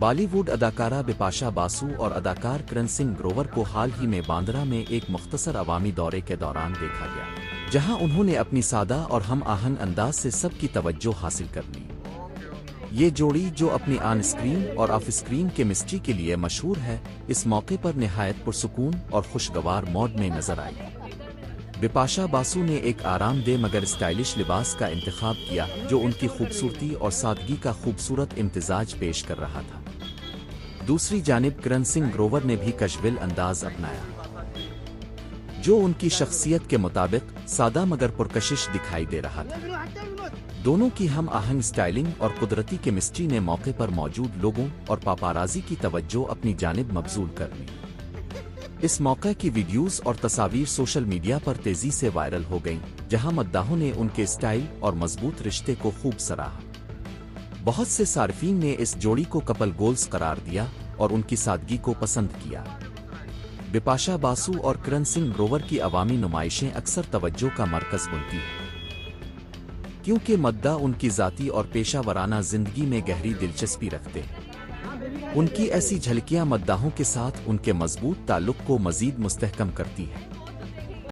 بالی would اداکارہ بپاشا باسو اور اداکار کرن سنگھ گروور کو حال ہی میں باندرا میں ایک مختصر عوامی دورے کے دوران دیکھا گیا، جہاں انہوں نے اپنی سادہ اور ہم آہنگ انداز سے سب کی توجہ حاصل کر لی۔ یہ جوڑی، جو اپنی آن اسکرین اور آف اسکرین کیمسٹری کے لیے مشہور ہے، اس موقع پر نہایت پرسکون اور خوشگوار موڈ میں نظر آئی۔ بپاشا باسو نے ایک آرام دہ مگر اسٹائلش لباس کا انتخاب کیا جو ان کی خوبصورتی اور سادگی کا خوبصورت امتزاج پیش کر رہا تھا۔ دوسری جانب کرن سنگھ گروور نے بھی کیژول انداز اپنایا، جو ان کی شخصیت کے مطابق سادہ مگر پرکشش دکھائی دے رہا تھا۔ دونوں کی ہم آہنگ اسٹائلنگ اور قدرتی کیمسٹری نے موقع پر موجود لوگوں اور پاپارازی کی توجہ اپنی جانب مبذول کر لی۔ اس موقع کی ویڈیوز اور تصاویر سوشل میڈیا پر تیزی سے وائرل ہو گئیں، جہاں مداحوں نے ان کے اسٹائل اور مضبوط رشتے کو خوب سراہا۔ بہت سے صارفین نے اس جوڑی کو کپل گولز قرار دیا اور ان کی سادگی کو پسند کیا۔ بپاشا باسو اور کرن سنگھ گروور کی عوامی نمائشیں اکثر توجہ کا مرکز بنتی ہیں، کیونکہ مداح ان کی ذاتی اور پیشہ ورانہ زندگی میں گہری دلچسپی رکھتے ہیں۔ ان کی ایسی جھلکیاں مداحوں کے ساتھ ان کے مضبوط تعلق کو مزید مستحکم کرتی ہیں۔